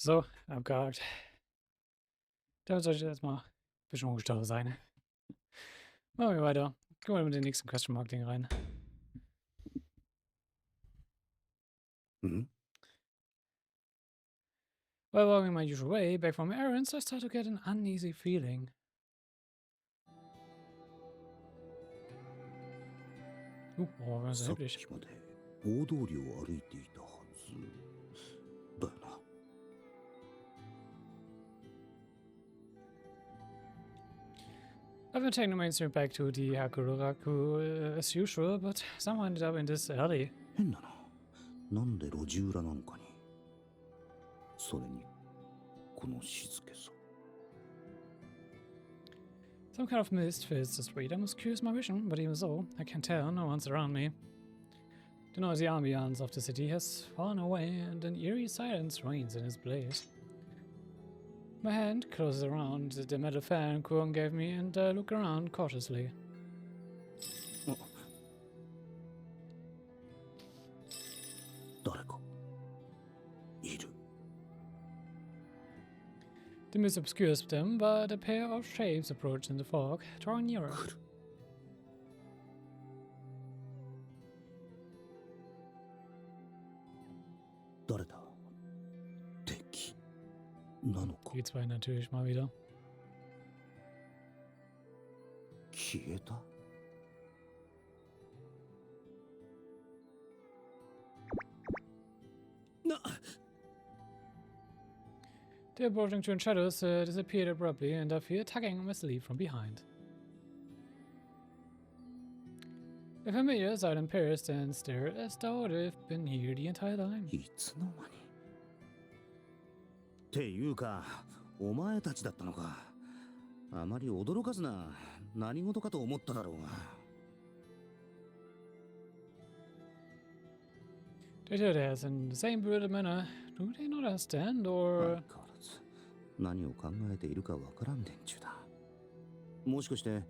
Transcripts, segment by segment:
So, abgehakt. Damit sollte jetzt mal ein bisschen hochgestanden sein. Machen wir weiter. Gucken wir mit dem nächsten Question Mark Ding rein. While walking my usual way back from errands, I start to get an uneasy feeling. Oh, ganz さっ erheblich. きまで大通りを歩いていたはずだよな。 I've been taking the main street back to the Hakuowlo as usual, but somehow ended up in this alley. 変だな。なんで路地裏なんかに。それにこの静けさ。 Some kind of mist fills the street. I'm curious my vision, but even so, I can tell no one's around me. The noisy ambiance of the city has fallen away, and an eerie silence reigns in its place. My hand closes around the metal fan Kuon gave me, and I look around cautiously. 誰かいる。 The mist obscures them, but a pair of shapes approach in the fog, drawing nearer. 来る。誰だ。敵なのか。 Die zwei natürlich mal wieder. 消えた。 The approaching twin shadows disappeared abruptly, and I feel tugging on my sleeve from behind. The familiar silent pair stand there as though they've been here the entire time. いつの間に。っていうか、お前たちだったのか。あまり驚かずな。何事かと思っただろうが。 They did it in the same brutal manner. Do they not understand, 相 or...? 変わらず何を考えているかわからん連中だ。もしかして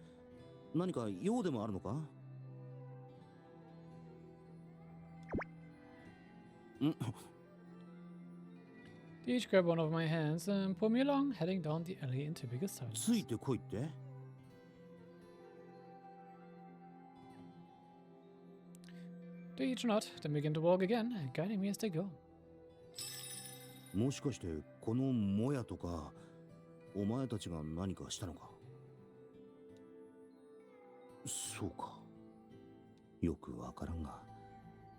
何か用でもあるのか？ん？ They each grab one of my hands and pull me along, heading down the alley into biggest つい silence. てこいって？ They each nod, then begin to walk again, guiding me as they go. もしかしてこのもやとかお前たちが何かしたのか？そうか。よくわからんが、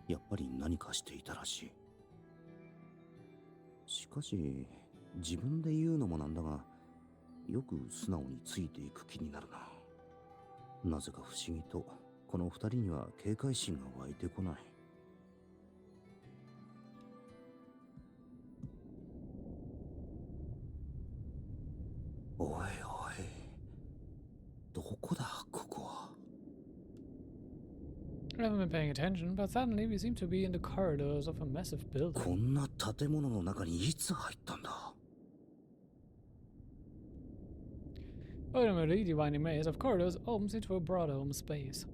やっぱり何かしていたらしい。しかし自分で言うのもなんだが、よく素直についていく気になるな。なぜか不思議とこの二人には警戒心が湧いてこない。おいおい、どこだここは。 I haven't been paying attention, but suddenly we seem to be in the corridors of a massive こ building. んな建物の中にいつ入ったんだ。 Ultimately, the winding maze of corridors opens into a broader home space.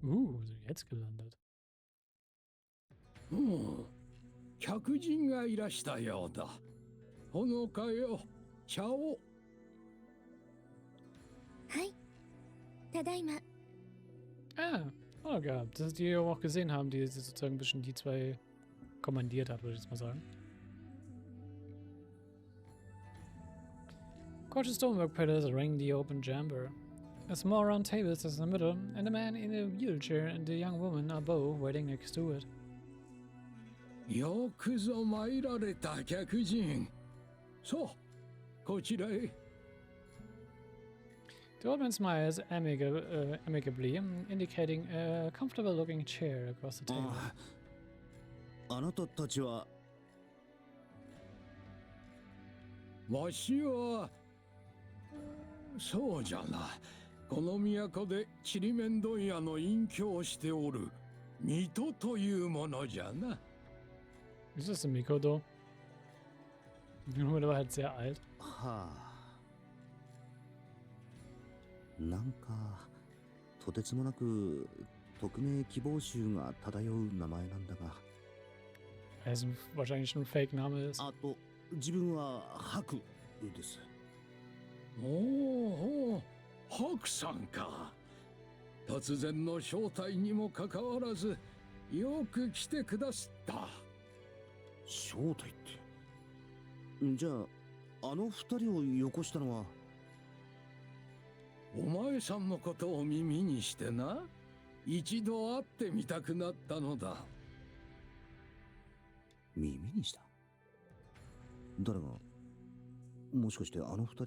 So jetzt gelandet. 客人がいらしたようだ。ほのかよ、茶を。はい。ただいま。 Oh gehabt. Das die wir auch gesehen haben, die sozusagen ein bisschen die zwei kommandiert hat, würde ich jetzt mal sagen. Gorgeous stonework pillars ring the open chamber. A small round table sits in the middle, and a man in a wheelchair and a young woman are both waiting next to it. よくぞ参られた客人。さあ、こちらへ。 The old man smiles amicably, indicating a comfortable looking chair across the table. あなたたちは。わしはそうじゃな。この都でちりめん問屋の隠居をしておる水戸というものじゃな。 Ist das ein Mikoto? Nur der war halt sehr alt. はあ。なんかとてつもなく匿名希望集が漂う名前なんだが。Also wahrscheinlich schon ein Fake-Name ist. あと、自分はハクです。おお、ハクさんか。突然の招待にもかかわらず、よく来てくださった。招待って。じゃあ、あの二人をよこしたのは。お前さんのことを耳にしてな、一度会ってみたくなったのだ。耳にした？誰が？もしかしてあの二人？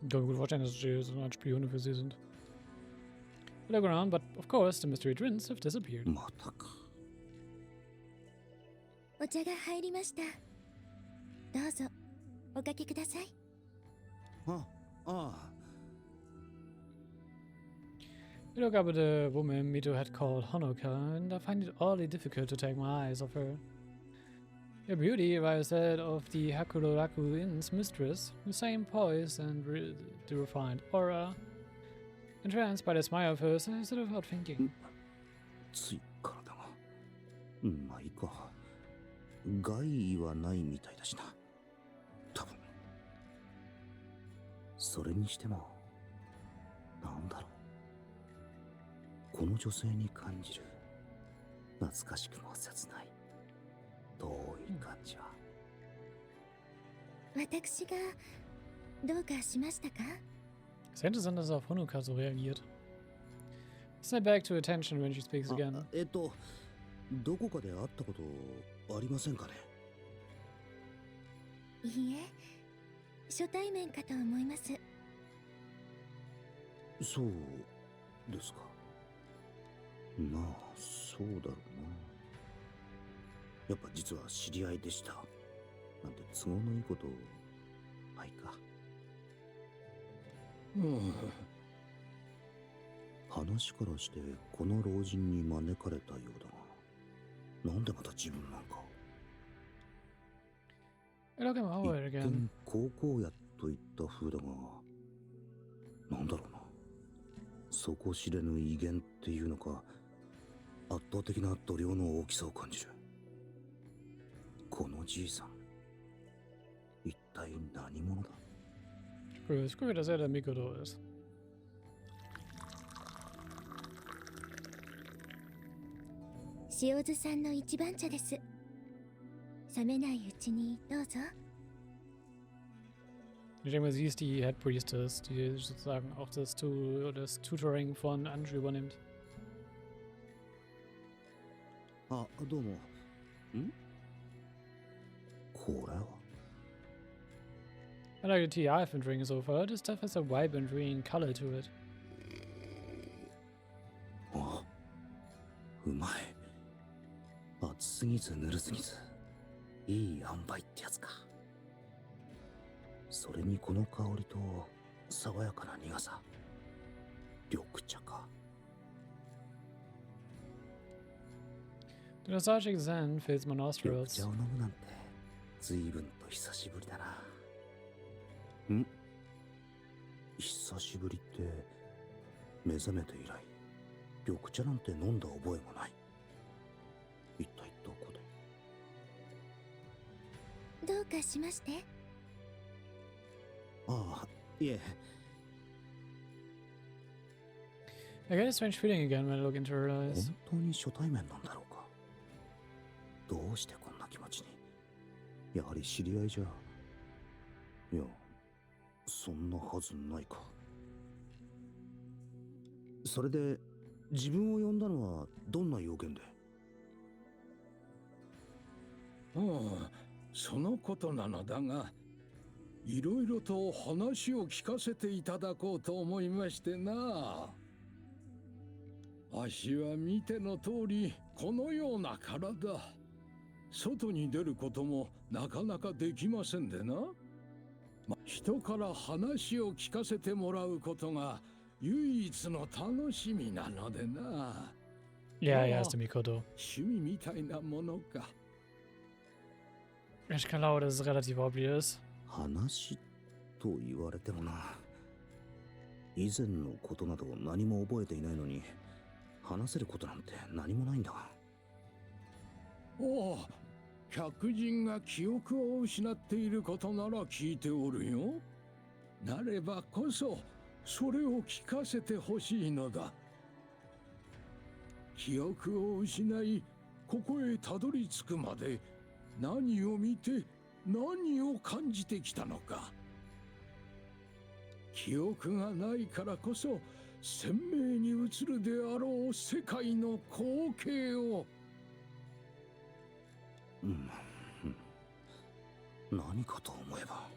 Ich kann mir gut vorstellen, dass die so eine Art Spione für sie sind. Look around, but of course the mystery twins have disappeared. またか。お茶が入りました。どうぞおかけください。ああ。I look up at the woman Mito had called Honoka, and I find it oddly difficult to take my eyes off her. Her beauty reminds that of the Hakuowlo Inn's mistress, the same poise and the refined aura. Entranced by the smile of hers, I set about thinking. ついからだが。まあいいか。害はないみたいだしな。多分。それにしても、なんだろう。この女性に感じる懐かしくも切ない遠い感じは。私がどうかしましたか？ Sehr interessant, dass er auf Honoka so reagiert. Snap back to attention when she speaks again. どこかで会ったことありませんかね？いいえ、初対面かと思います。そうですか。まあ、そうだろうな。やっぱ実は知り合いでした。なんて都合のいいことないか。話からしてこの老人に招かれたようだが、なんでまた自分なんか。Look him over 一 again. 見高校やといった風だが、なんだろうな。底知れぬ威厳っていうのか、圧倒的な度量の大きさを感じる。このじいさん、一体何者だ？ Cool, guck, dass er der Mikoto ist. 塩津さんの一番茶です。冷めないうちにどうぞ。Ich denke mal, sie ist die Head Priestess, die sozusagen auch das Tutoring von Anju übernimmt. あ、どうも。ん？これは？ I like the tea I've been drinking so far. This stuff has a vibrant green color to it. あ、うまい。熱すぎずぬるすぎず、いい塩梅ってやつか。それにこの香りと爽やかな苦さ。緑茶か。 The nostalgic zen fills my 緑 nostrils. 茶を飲むなんて随分と久しぶりだな。久しぶりって目覚めて以来緑茶なんて飲んだ覚えもない。一体どこで？どうかしまして？ああ、いえ。 I get a strange feeling again when I look into her eyes. 本当に初対面なんだろうか。どうしてこんな気持ちに。やはり知り合いじゃ。いや、そんなはずないか。それで自分を呼んだのはどんな用件で？そのことなのだが、いろいろと話を聞かせていただこうと思いましてな。足は見ての通りこのような体。外に出ることもなかなかできませんでな。人から話を聞かせてもらうことが唯一の楽しみなのでな。Ja, ja, ist der Mikoto. 趣味みたいなものか。 Ich glaube, dass es relativ obvious. 話と言われてもな。以前のことなど何も覚えていないのに、話せることなんて何もないんだ。おお、客人が記憶を失っていることなら聞いておるよ。なればこそそれを聞かせてほしいのだ。記憶を失いここへたどり着くまで何を見て何を感じてきたのか。記憶がないからこそ鮮明に映るであろう世界の光景を。何かと思えば、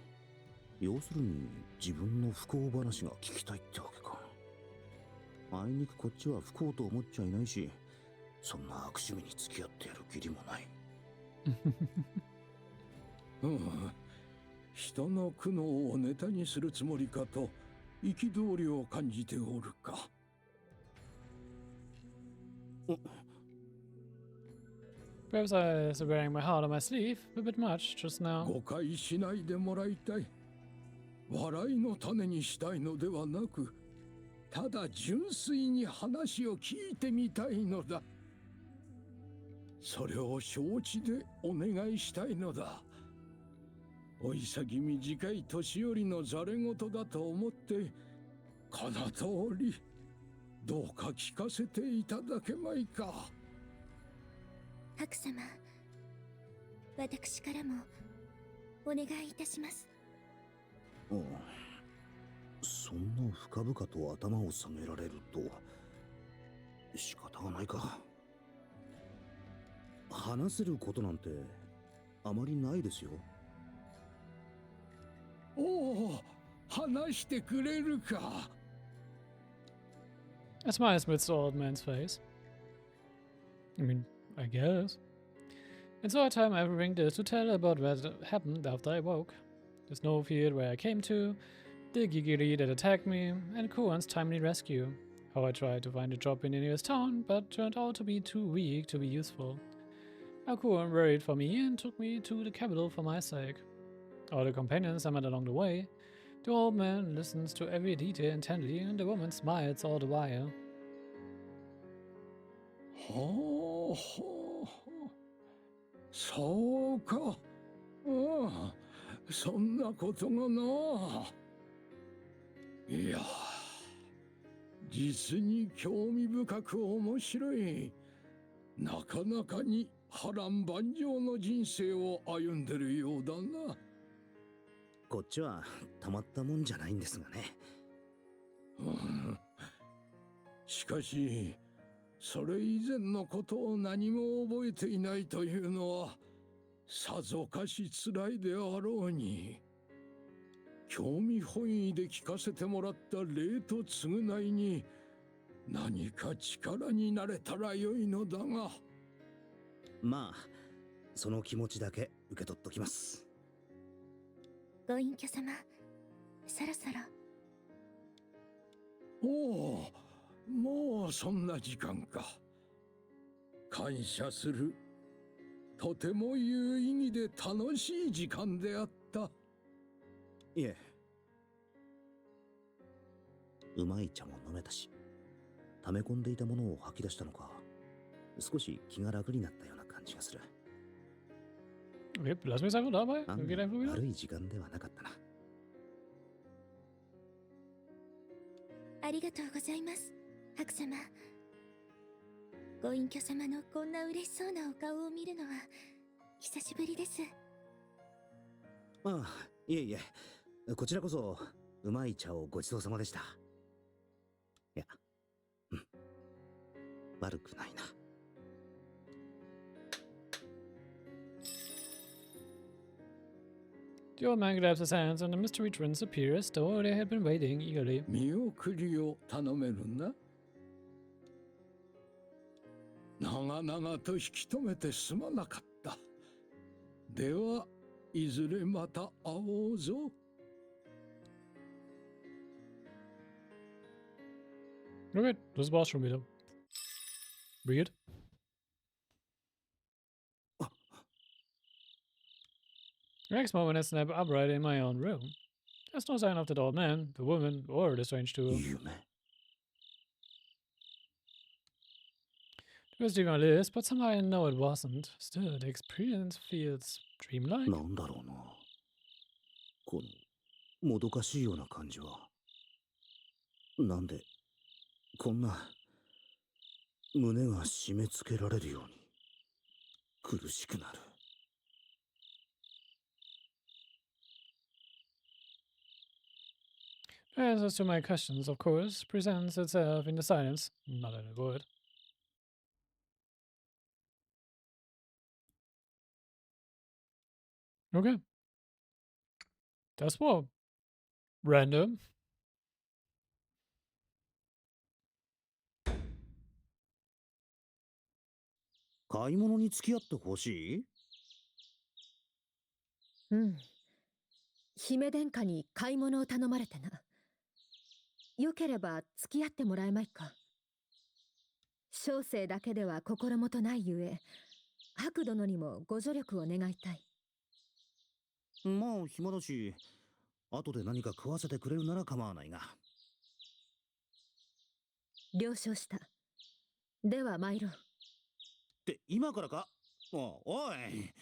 要するに自分の不幸話が聞きたいってわけか。あいにくこっちは不幸と思っちゃいないし、そんな悪趣味に付き合ってやる義理もない。人の苦悩をネタにするつもりかと憤りを感じておるか。Perhaps I was wearing my heart on my sleeve a bit much just now. 誤解しないでもらいたい。笑いの種にしたいのではなく、ただ純粋に話を聞いてみたいのだ。それを承知でお願いしたいのだ。お潔短い年寄りのざれ言だと思って、この通りどうか聞かせていただけまいか。白様、私からもお願いいたします。そんな深々と頭を下げられると仕方がないか。話せることなんてあまりないですよ。おお、話してくれるか。A smile splits the old man's face. I mean, I guess. It's all time I ever ringed is to tell about what happened after I woke. The snowfield where I came to, the gigiri that attacked me, and Kuan's timely rescue. How I tried to find a job in the nearest town, but turned out to be too weak to be useful. How Kuan worried for me and took me to the capital for my sake. All the companions I met along the way. The old man listens to every detail intently, and the woman smiles all the while. ほうほうほう、そうか。そんなことがな。いや、実に興味深く面白い。なかなかに波乱万丈の人生を歩んでるようだな。こっちはたまったもんじゃないんですがね。しかしそれ以前のことを何も覚えていないというのはさぞかしつらいであろうに。興味本位で聞かせてもらった礼と償いに何か力になれたらよいのだが。まあその気持ちだけ受け取っときます。ご隠居様、そろそろ。おお、もうそんな時間か。感謝する。とても有意義で楽しい時間であった。いえ、うまい茶も飲めたし、溜め込んでいたものを吐き出したのか、少し気が楽になったような感じがする。Okay, lass mich einfach dabei. 案 Geht 外 einfach wieder. 悪い時間ではなかったな。ありがとうございます、白様。ご隠居様のこんな嬉しそうなお顔を見るのは久しぶりです。ああ、いえいえ、こちらこそうまい茶をごちそうさまでした。いや、悪くないな。The old man grabs his hands and the mystery twins appear as though they had been waiting eagerly. 見送りを頼めるな。長々と引き止めてすまなかった。では、いずれまた会おうぞ。Okay, das war's schon wieder. Weird. The next moment I snap upright in my own room. There's no sign of the old man, the woman, or the strange tool. 夢 It was dream on list, but somehow I know it wasn't. Still, the experience feels dreamlike. なんだろうな。このもどかしいような感じは。なんでこんな胸が締め付けられるように苦しくなる。Answers to my questions, of course, presents itself in the silence, not in a word. Okay. Das war random. 買い物に付き合ってほしい？うん。姫殿下に買い物を頼まれてな。よければ付き合ってもらえまいか。小生だけでは心もとないゆえ、白殿にもご助力を願いたい。まあ暇だし、後で何か食わせてくれるなら構わないが。了承した。では参ろう。って今からか？おい。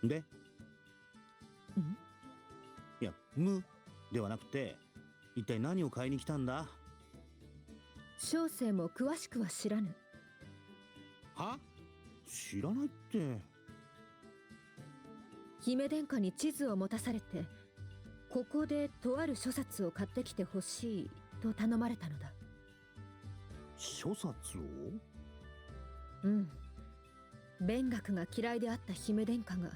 で？いや、ではなくて、一体何を買いに来たんだ？小生も詳しくは知らぬ。は？知らないって。姫殿下に地図を持たされて、ここでとある諸冊を買ってきてほしいと頼まれたのだ。諸冊を？うん。勉学が嫌いであった姫殿下が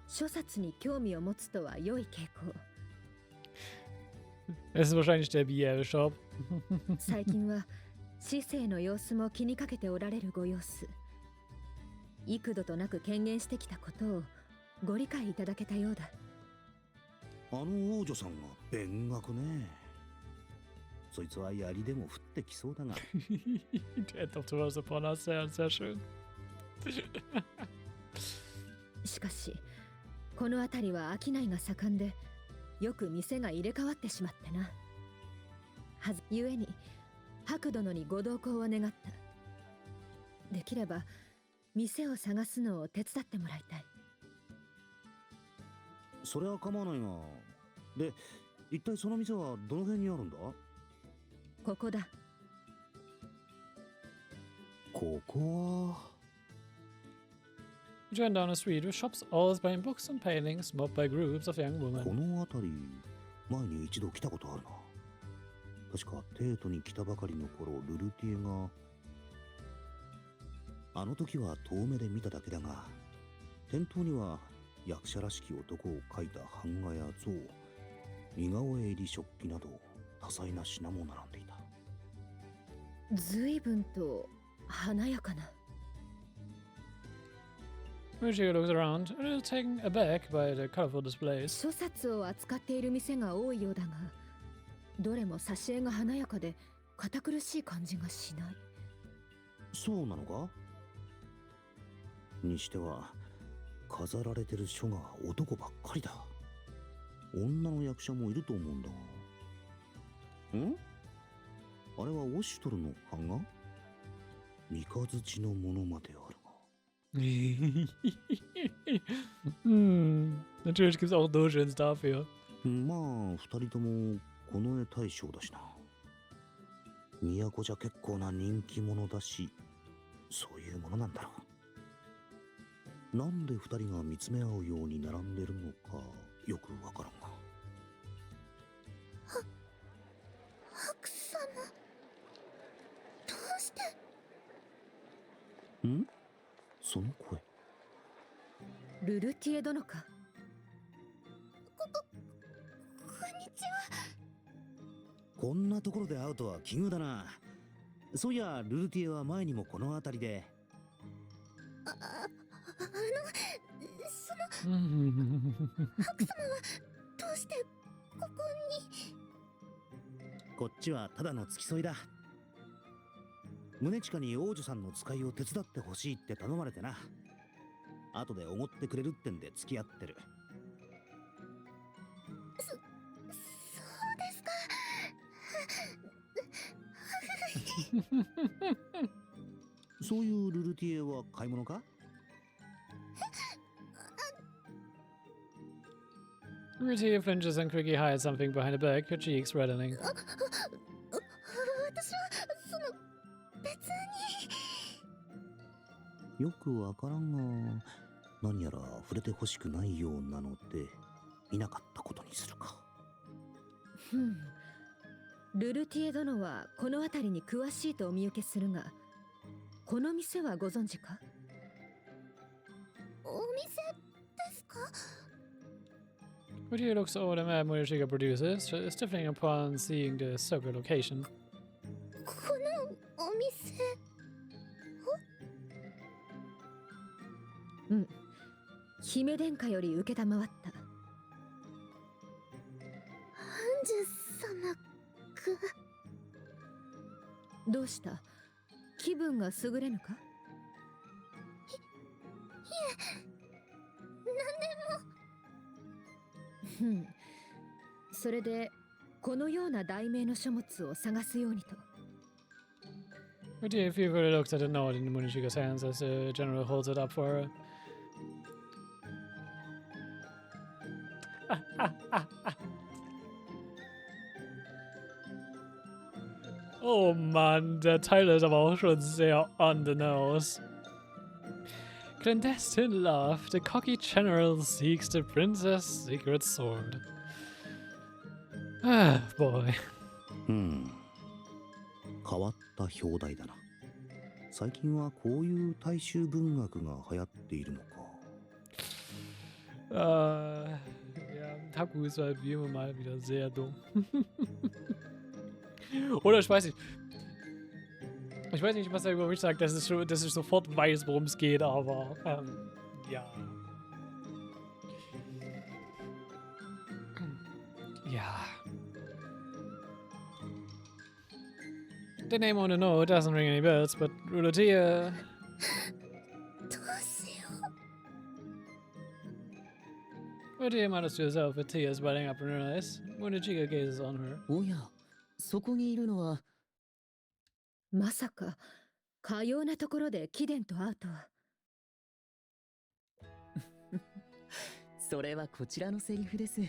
諸冊に興味を持つとは良い傾向。Es ist wahrscheinlich der BL-Shop. 最近は市政の様子も気にかけておられるご様子。幾度となく権限してきたことをご理解いただけたようだ。あの王女さんが勉学ね。そいつは槍でも降ってきそうだが。Der Doktor was upon us, sehr, sehr schön. しかし、この辺りは商いが盛んで、よく店が入れ替わってしまってな。ゆえに、白殿にご同行を願った。できれば、店を探すのを手伝ってもらいたい。それは構わないが。で、一体その店はどの辺にあるんだ？ここだ。ここは。We turned down a street with shops all buying books and paintings, mobbed by groups of young こ women. の辺り、前に一度来たことあるな。確かテートに来たばかりの頃、ルルティエが。あの時は遠目で見ただけだが、店頭には役者らしき男を描いた版画や像、似顔絵入り食器など多彩な品も並んでいた。随分と華やかな。Michio looks around, a little taken aback by the colorful displays. 諸冊を扱っている店が多いようだが、どれも挿絵が華やかで堅苦しい感じがしない。そうなのか？にしては飾られてる書が男ばっかりだ。女の役者もいると思うんだが。あれはオシュトルの版画？三日月のものまであるが。Natürlich gibt es auch Dojins dafür. まあ二人ともこの絵大賞だしな。都じゃ結構な人気者だし、そういうものなんだろう。なんで二人が見つめ合うように並んでるのかよくわからんが。白様、どうして？その声。ルルティエ殿か。こんにちは。こんなところで会うとは奇遇だな。そういやルルティエは前にもこの辺りで。白様はどうしてここに？こっちはただの付き添いだ。宗近に王女さんの使いを手伝ってほしいって頼まれてな。後でおごってくれるってんで付き合ってる。そうですか。そういうルルティエは買い物か？ Rutia flinches and quickly hides something behind her back, her cheeks reddening. 私はその別に。よくわからんが、何やら触れてほしくないようなので見なかったことにするか。ルルティエ殿はこの辺りに詳しいとお見受けするが、この店はご存知か？お店ですか？ Rutia looks over the map Morishige produces, stiffening upon seeing the circle location. このお店うん。姫殿下より受けたまわった。ハンジュ様が。どうした？気分が優れぬか？それでこのような題名の書物を探すようにと。Rutia fearfully looks at the note in Morishige's hands as the general holds it up for her. Oh Mann, der Teil ist aber auch schon sehr on the nose. Clandestine love, the cocky general seeks the princess' secret sword. Ah, boy. 変わった表題だな。最近はこういう大衆文学が流行っているのか。Ja, Haku ist halt wie immer mal wieder sehr dumm. Oder ich weiß nicht. Ich weiß nicht, was er über mich sagt, dass ich sofort weiß, worum es geht, aber ja. Ja. The name on the note doesn't ring any bells, but Rutia. どうしよう。 Rutia mutters to herself with tears welling up in her eyes. Morishiga gazes on her. おや、そこにいるのは。まさかかようなところで貴殿と会うとは。それはこちらのセリフです。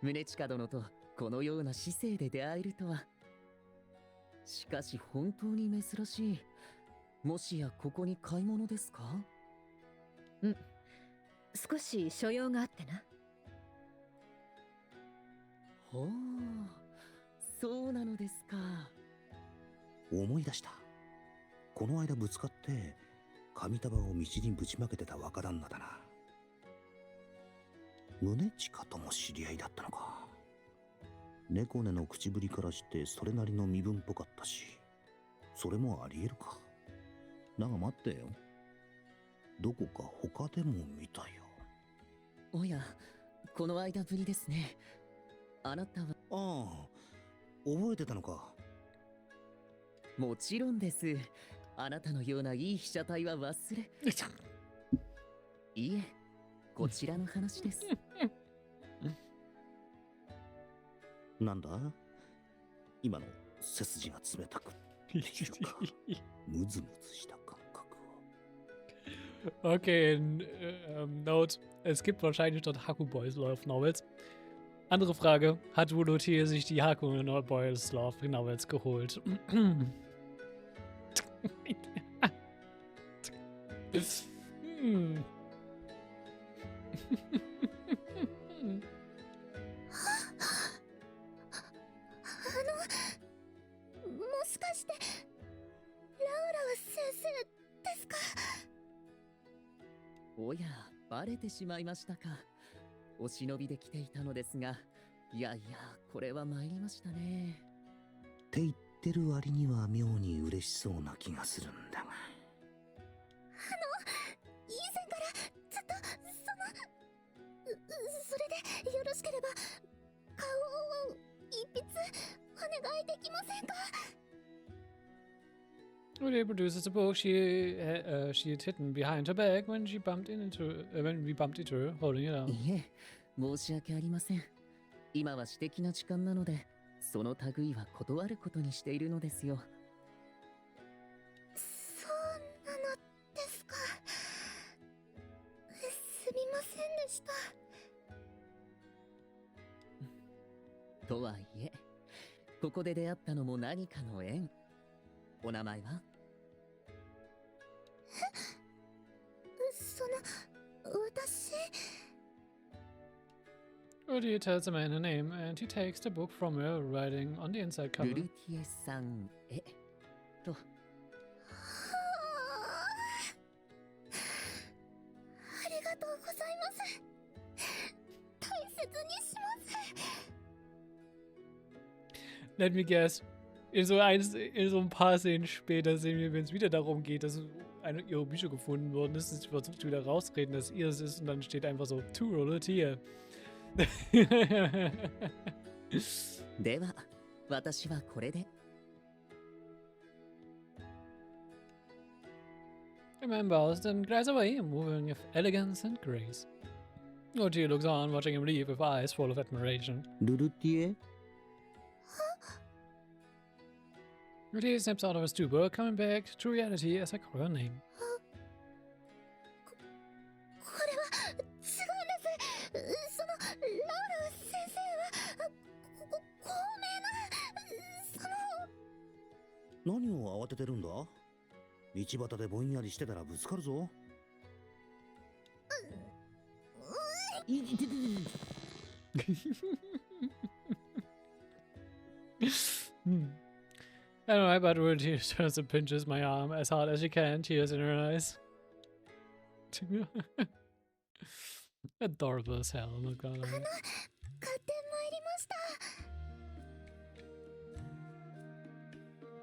宗近殿とこのような姿勢で出会えるとは。しかし本当に珍しい。もしやここに買い物ですか？うん。少し所用があってな。ほう、そうなのですか。思い出した。この間ぶつかって紙束を道にぶちまけてた若旦那だな。宗近とも知り合いだったのか。猫根の口ぶりからしてそれなりの身分っぽかったし、それもありえるか。だが待ってよ、どこか他でも見たよ。おや、この間ぶりですね。あなたは。ああ、覚えてたのか。もちろんです。あなたのようないい被写体は忘れ。いえ、こちらの話です。なんだ、今の背筋が冷たくっていうかムズムズした感覚を。 Okay, Note. Es gibt wahrscheinlich dort Haku Boys Love Novels. Andere Frage: Hat Rutia sich die Haku Boys Love Novels geholt? Sensei ですか？おや、バレてしまいましたか。お忍びで来ていたのですが、いやいや、これは参りましたね。って言ってる割には妙に嬉しそうな気がするんだが。以前からずっとそれでよろしければ顔を一筆お願いできませんか？ Uta produces the book she had hidden behind her back when we bumped into her, holding it out. いえ、申し訳ありません。今は私的な時間なので、その類は断ることにしているのですよ。そうなのですか。すみませんでした。とはいえ、ここで出会ったのも何かの縁。お名前は？私。Uta tells the man her name, and he takes the book from her, writing on the inside ル cover. ルティエさんへと。ありがとうございます。大切にします。 Let me guess. In so ein paar Szenen später sehen wir, wenn es wieder darum geht, dass ihre Bücher gefunden worden ist, sie versucht wieder rauszureden, dass ihr es ist, und dann steht einfach so, to Rolle, hier. では、私はこれで。The man bows, then glides away, moving with elegance and grace. Uta looks on, watching him leave with eyes full of admiration. ルルティエ Uta snaps out of her stupor, coming back to reality as I call her name. これは違うんです。そのラウル先生は高名な何を慌ててるんだ？道端でぼんやりしてたらぶつかるぞ。Anyway, but Uta turns and pinches my arm as hard as she can, tears in her eyes. Adorable as hell, look at her. 買ってまいりまし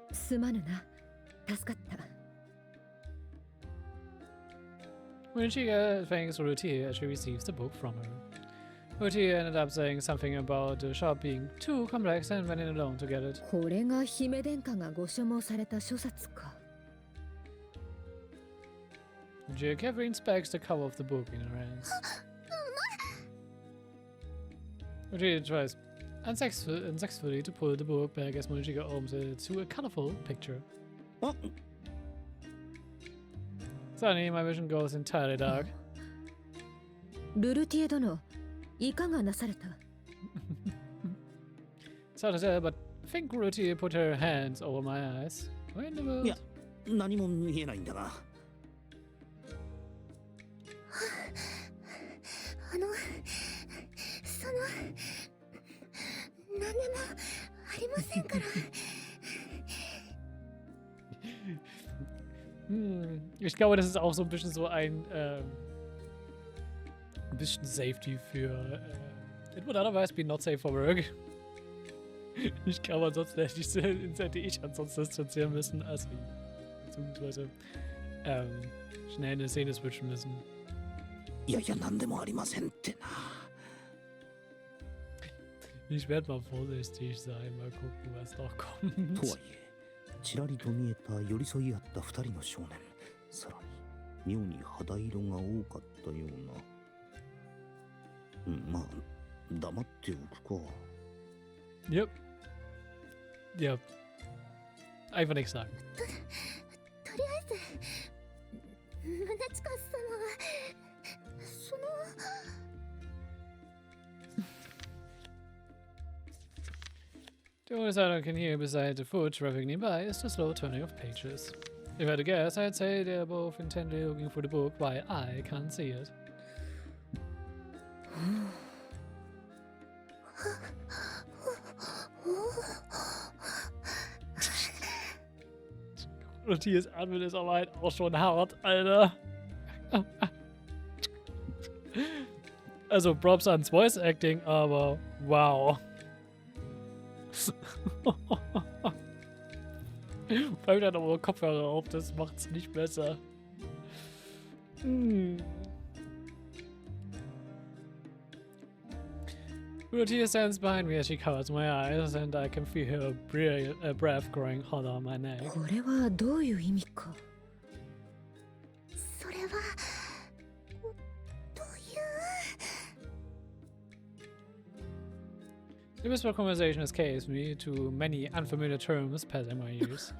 た。すまぬな。助かった。When she thanks Uta as she receives the book from her. Uta ended up saying something about the shop being too complex and went in alone to get it. これが姫殿下がご所望された諸冊か。Uta carefully inspects the cover of the book in her hands. Uta tries unsuccessfully to pull the book back as Mochiga opens it to a colorful picture. Suddenly, my vision goes entirely dark. ルルティエ殿、いかがなされた？ It's hard to tell, but I think Uta put her hands over my eyes. Where in the world? いや、何も見えないんだが。何でもありませんから。Ich glaube, das ist auch so ein bisschen so ein bisschen Safety für it would otherwise be not safe for work. Ich glaube, ansonsten hätte ich ansonsten distanzieren müssen, also beziehungsweise schnell eine Szene switchen müssen. いやいや、何でもありませんってな。Ich werde mal vorsichtig sein, mal gucken, was noch kommt. とはいえ、ちらりと見えた寄り添い合った二人の少年、さらに妙に肌色が多かったような。まあ、黙っておくか。Yep. Yep. Einfach nichts sagen. とりあえず、宗近様は、その。The only sound I can hear beside the foot traffic nearby is the slow turning of pages. If I had to guess, I'd say they're both intently looking for the book while I can't see it. Und hier ist Atmen ist aber halt auch schon hart, Alter. Also Props ans Voice Acting, aber wow. Weil dann aber Kopfhörer auf, das macht's nicht besser. Utawarerumono stands behind me as she covers my eyes, and I can feel her breath growing hotter on my neck. これはどういう意味か。それはどういう The whisper conversation escapes me to many unfamiliar terms passing my ears.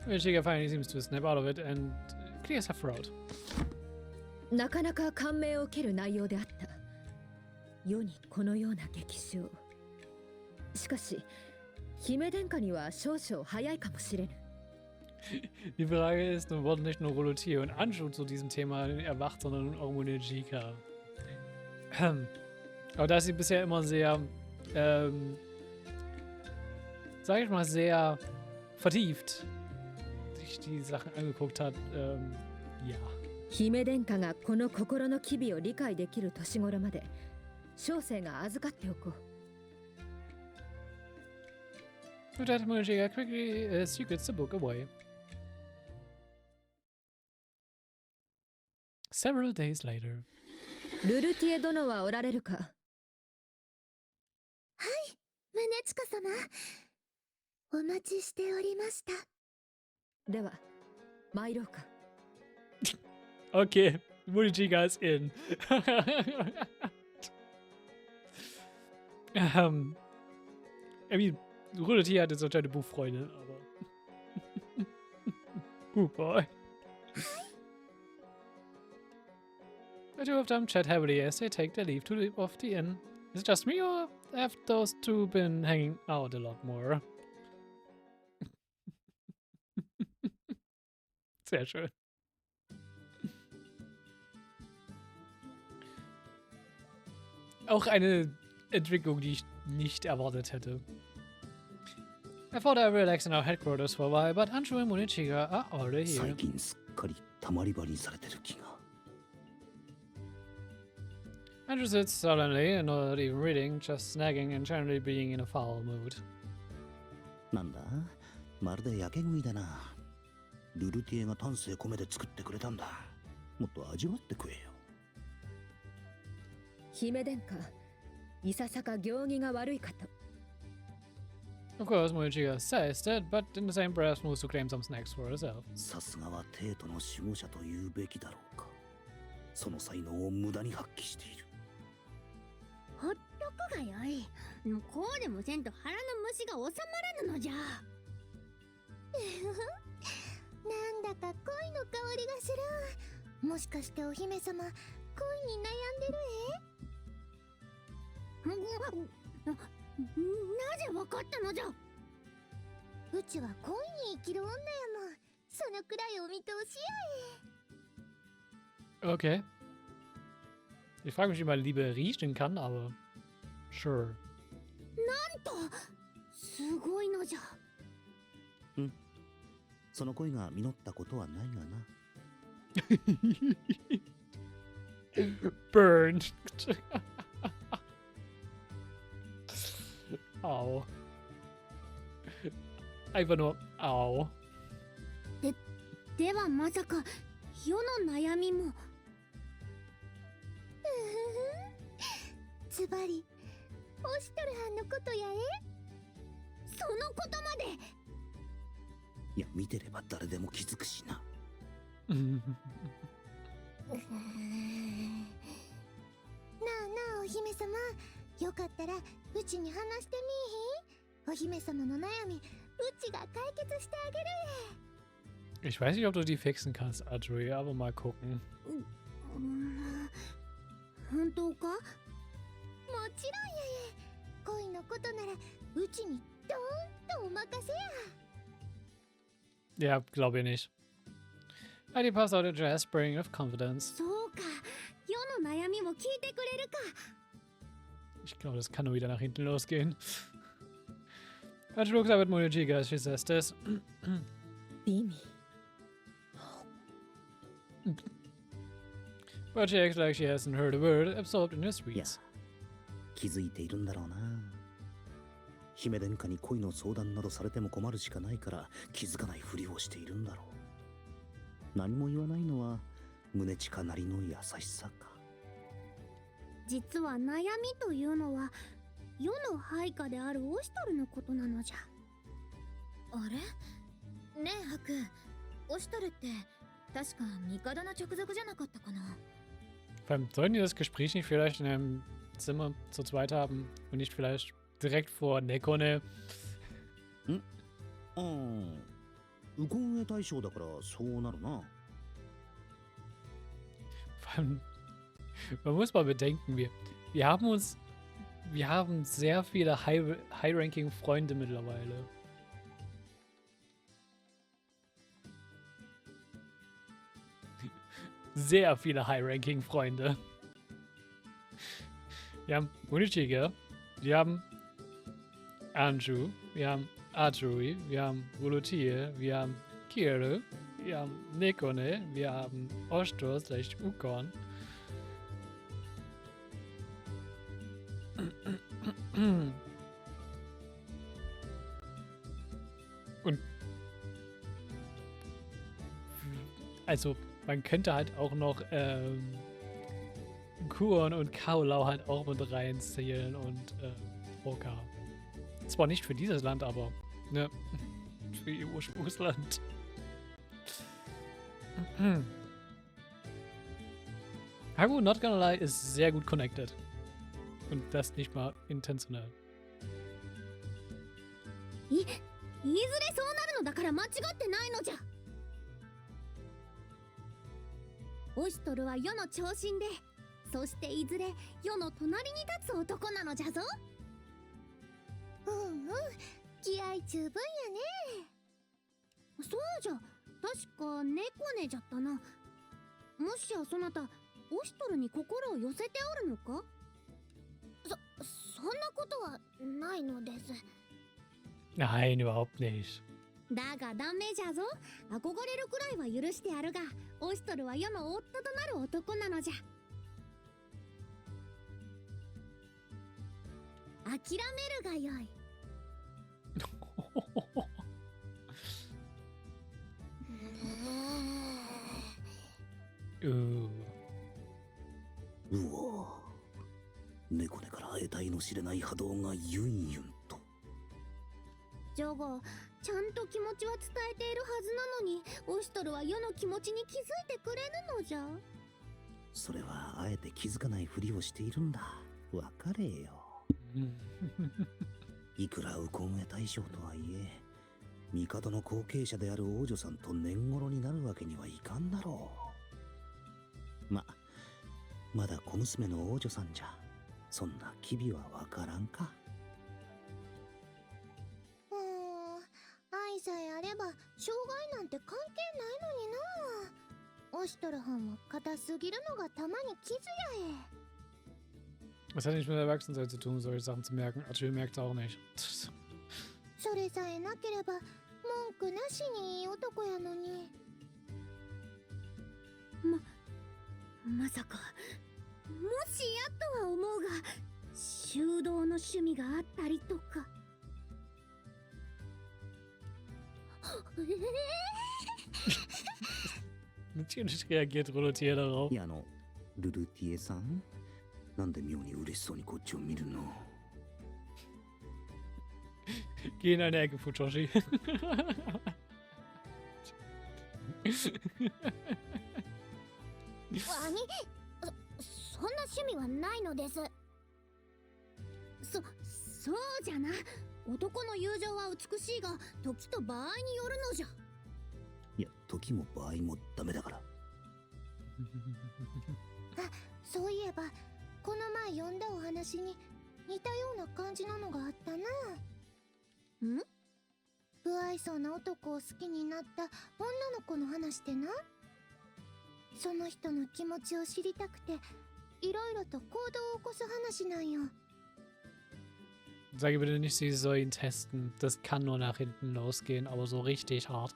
Michiga finally seems to snap out of it and clears her throat. なかなか感銘を受ける内容であった。世にこのような劇場。しかし、姫殿下には少々早いかもしれぬ。Die Frage ist, nun wurden nicht nur Rolle und Anschu zu diesem Thema erwacht, sondern auch Michiga. Aber da ist sie bisher immer sehr, sag ich mal, sehr vertieft sich die Sachen angeguckt hat, ja. 姫殿下がこの心の機微を理解できる年頃まで小生が預かっておこう。 With that, Michiga quickly secrets the book away. Several days later. ルルティエ殿はおられるか。はい、宗近様。お待ちしておりました。では、参ろうか。Okay, Michiga is in. I mean, Rolle hat jetzt anscheinend eine Buchfreundin, aber. Boy. The two of them chat heavily as they take their leave of the inn. Is it just me, or have those two been hanging out a lot more? Sehr schön. Auch eine Entwicklung, die ich nicht erwartet hätte. I thought I'd relax in our headquarters for a while, but Anshu and Michiga are already here. 最近すっかりたまり場にされてる気が。 Andrew sits sullenly, not even reading, just snagging and generally being in a foul mood. なんだまるでやけ食いだな。ルルティエが丹精込めて作ってくれたんだ。もっと味わって食えよ。姫殿下、いささか行儀が悪いかと。 Of course, Michiga says that, but in the same breath moves to claim some snacks for herself. さすがは帝都の守護者と言うべきだろうか。その才能を無駄に発揮している。ほっとくがよい。こうでもせんと腹の虫が収まらぬのじゃ。なんだか恋の香りがする。もしかしてお姫様、恋に悩んでるなぜわかったのじゃ。うちは恋に生きる女やもん。そのくらいお見通しや。 Okay. Ich frage mich, wie meine Liebe riechen kann, aber sure. なんとすごいのじゃ。その恋が実ったことはないがな。Burned. Au. Einfach nur au. ではまさか世の悩みも。つばりオシトルハンのことやそのことまで。いや見てれば誰でも気づくしな。なあなあお姫様、よかったらうちに話してみいひん。お姫様の悩みうちが解決してあげる。 Ich weiß nicht, ob du die fixen kannst, Audrey, aber mal gucken. 本当か？もちろんや恋のことならうちにドーンとお任せや。 Ja, glaube ich nicht. Heidi puffs out a jazz spring of confidence. そうか、世の悩みも聞いてくれるか。 Ich glaube, das kann nur wieder nach hinten losgehen. Audrey looks up at Michiga as she says this. ビミ。 But she acts like she hasn't heard a word, absorbed in her いや sweets. 気づいているんだろうな。姫殿下に恋の相談などされても困るしかないから気づかないふりをしているんだろう。何も言わないのは宗近なりの優しさか。実は悩みというのは世の配下であるオシトルのことなのじゃ。あれねえハク、オシトルって確か帝の直属じゃなかったかな。Vor allem, sollten die das Gespräch nicht vielleicht in einem Zimmer zu zweit haben und nicht vielleicht direkt vor Nekone? 右近衛大将だからそうなるな。Vor allem, man muss mal bedenken, wir haben sehr viele High-Ranking Freunde mittlerweile. Sehr viele High-Ranking Freunde. Wir haben Munichige, wir haben Anju, wir haben Arturi, wir haben Volotier, wir haben Kire, wir haben Nekone, wir haben Ostos, vielleicht Ukon. Und also man könnte halt auch noch Kuon und Kaolau halt auch mit reinzählen und Roka. Zwar nicht für dieses Land, aber ne, für ihr Ursprungsland. Haku, not gonna lie, ist sehr gut connected. Und das nicht mal intentionell. いずれそうなるのだから間違ってないのじゃ。オシトルは世の長身で、そしていずれ世の隣に立つ男なのじゃぞ。気合十分やね。そうじゃ、確か猫ねじゃったな。もしやそなたオシトルに心を寄せておるのか。そんなことはないのです。 Nein, überhaupt nicht. だがダメじゃぞ。憧れるくらいは許してやるが、オシトルは世の夫となる男なのじゃ。諦めるがよい。うわ、猫根から得体の知れない波動がユンユンと。ジョゴ、ちゃんと気持ちは伝えているはずなのに、オシトルは世の気持ちに気づいてくれるのじゃ。それはあえて気づかないふりをしているんだ。わかれよ。いくら右近衛大将とはいえ、帝の後継者である王女さんと年頃になるわけにはいかんだろう。まだ小娘の王女さんじゃ、そんな機微はわからんか。愛さえあれば障害なんて関係ないのにな。オシトルはんは硬すぎるのがたまに傷やえ。 Was hat nicht mit Erwachsensein zu tun, solche Sachen zu merken? Archie merkt es auch nicht. それさえなければ文句なしにいい男やのに。まさか、もしやとは思うが、修道の趣味があったりとか。Natürlich reagiert Rolle darauf. いや、ルルティエさん、なんで妙に嬉しそうにこっちを見るの。 Geh in eine Ecke, Fujoshi. そんな趣味はないのです。そうじゃな。男の友情は美しいが、時と場合によるのじゃ。いや、時も場合もダメだから。そういえばこの前読んだお話に似たような感じなのがあったな。不愛想な男を好きになった女の子の話でな。その人の気持ちを知りたくて、いろいろと行動を起こす話なんよ。 Sage bitte nicht, sie soll ihn testen. Das kann nur nach hinten losgehen, aber so richtig hart.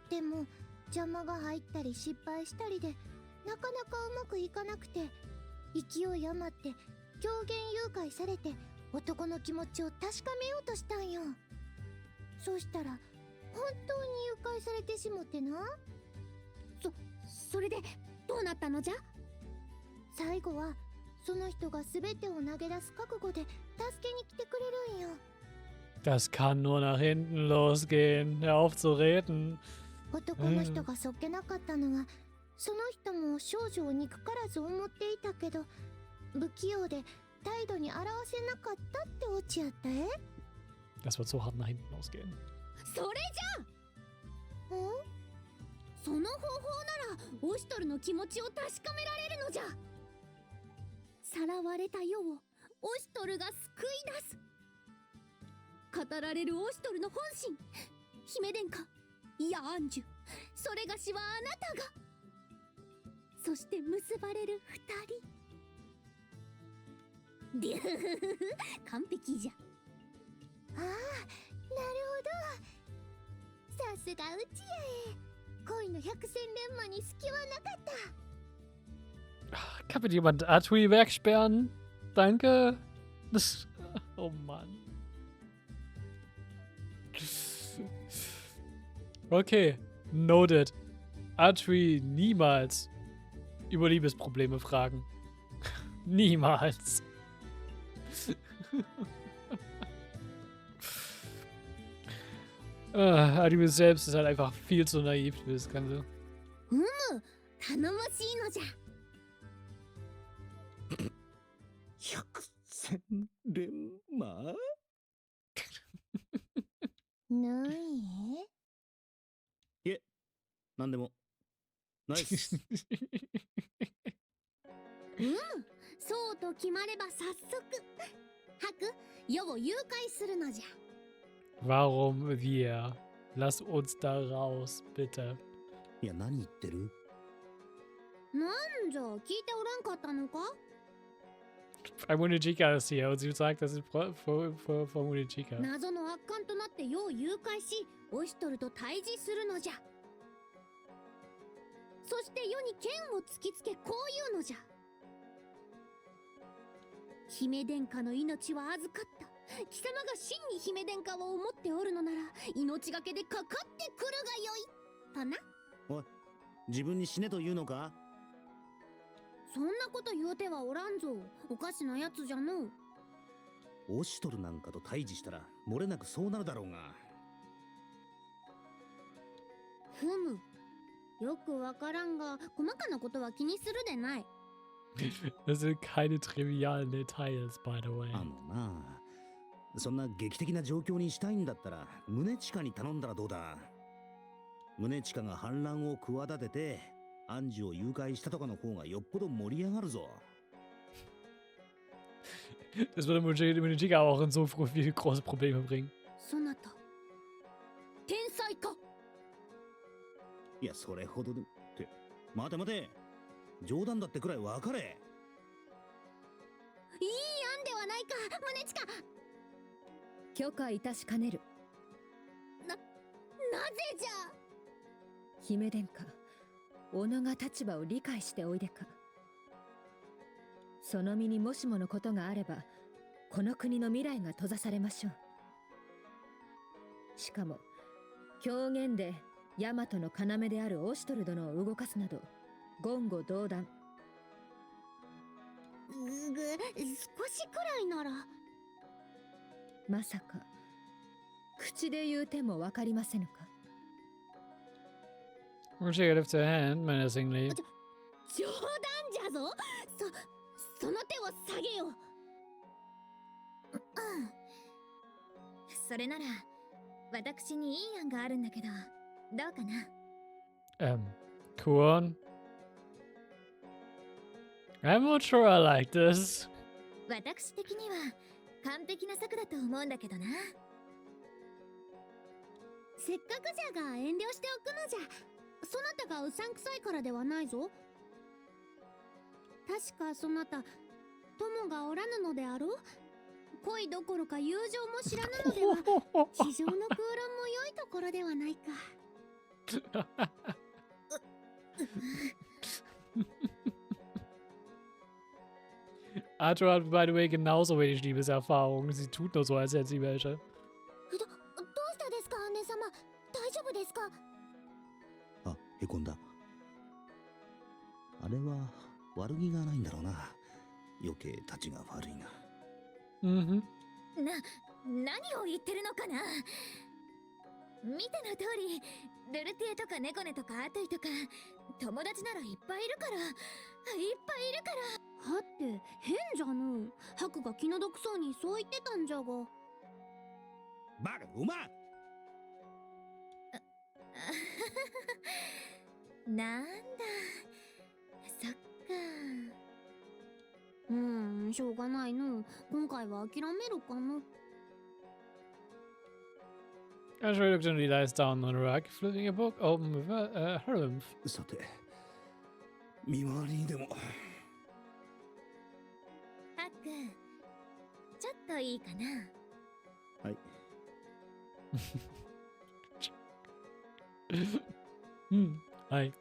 でも邪魔が入ったり失敗したりでなかなかうまくいかなくて、勢い余って狂言誘拐されて男の気持ちを確かめようとしたんよ。そうしたら当に誘拐されてしもてな。それでどうなったのじゃ。最後はその人が全てを投げ出す覚悟で助けに来てくれるんよ。Das kann nur nach hinten losgehen. Hör auf zu reden. 男の人がそっけなかったのは、その人も少女を憎からず思っていたけど、不器用で態度に表せなかったってオチやったえ。 Das wird so hart nach hinten losgehen. それじゃん。その方法ならオシトルの気持ちを確かめられるのじゃ。さらわれた世をオシトルが救い出す。語られるオシトルの本心、姫殿下、いやアンジュ、それがしはあなたが。そして結ばれる二人。でふふふふ、完璧じゃ。ああ、なるほど。さすがうちやえ。恋の百戦錬磨に隙はなかった。 Kann bitte jemand Atui wegsperren? Danke. Das, oh Mann. Okay, noted. Atui niemals über Liebesprobleme fragen. Niemals. Atui selbst ist halt einfach viel zu naiv für das Ganze. 頼もしいのじゃ。百戦錬磨ないいえ、なんでもナイス。そうと決まれば早速ハク、世を誘拐するのじゃ。 Warum wir? Lass uns da raus, bitte. いや、何言ってる？なんじゃ、聞いておらんかったのか。 Vermächtniss ist hier und sie sagt, das ist Vermächtniss. 謎の悪漢となって世を誘拐し、オシトルと対峙するのじゃ。そして世に剣を突きつけ、こう言うのじゃ。姫殿下の命は預かった。貴様が真に姫殿下を思っておるのなら、命がけでかかってくるがよいとな。おい、自分に死ねと言うのか？そんなこと言うてはおらんぞ。おかしなやつじゃの。オシトルなんかと対峙したら漏れなくそうなるだろうが。ふむ。よくわからんが、細かなことは気にするでない。Das sind keine trivialen Details, by the way. あのな、そんな劇的な状況にしたいんだったら宗近に頼んだらどうだ。宗近が反乱を企ててアンジュを誘拐したとかの方がよっぽど盛り上がるぞ。Das würde Munchiga auch in so viele große Probleme bringen. そなた、天才か。いや、それほどでって待て待て、冗談だってくらい分かれ。いい案ではないか、宗近。許可いたしかねる。なぜじゃ。姫殿下、己が立場を理解しておいでか。その身にもしものことがあれば、この国の未来が閉ざされましょう。しかも狂言で大和の要であるオシトル殿を動かすなど言語道断。少しくらいなら。まさか口で言うてもわかりませぬか。Munchiga lifts her hand menacingly. 冗談じゃぞ。その手を下げよ。それなら私にいい案があるんだけど、どうかな。Kuon? I'm not sure I like this. 私的には完璧な策だと思うんだけどな。せっかくじゃが遠慮しておくのじゃ。そなたがうさんくさいからではないぞ。確かそなた友がおらぬのであろう。恋どころか友情も知らぬのでは地上の空論も良いところではないか。Arthur hat, by the way, genauso wenig Liebeserfahrung. Sie tut nur so, als hätte sie welche. どうしたですか、姉様。大丈ぎがないんだろうな。余計立ちが悪いな。Mhm. 何を言ってるのかな。見ての通り、ルルティエとかネコネとかアトイとか友達ならいっぱいいるから、いっぱいいるから。はって変じゃのう。ハクが気の毒そうにそう言ってたんじゃが。バカお前。なんだ、そっか。しょうがないの。今回は諦めるかな。Ashray reluctantly lies down on a rug, flipping a book open with her lymph. さて、見回りにでも。ハク、ちょっといいかな。はい。Hi.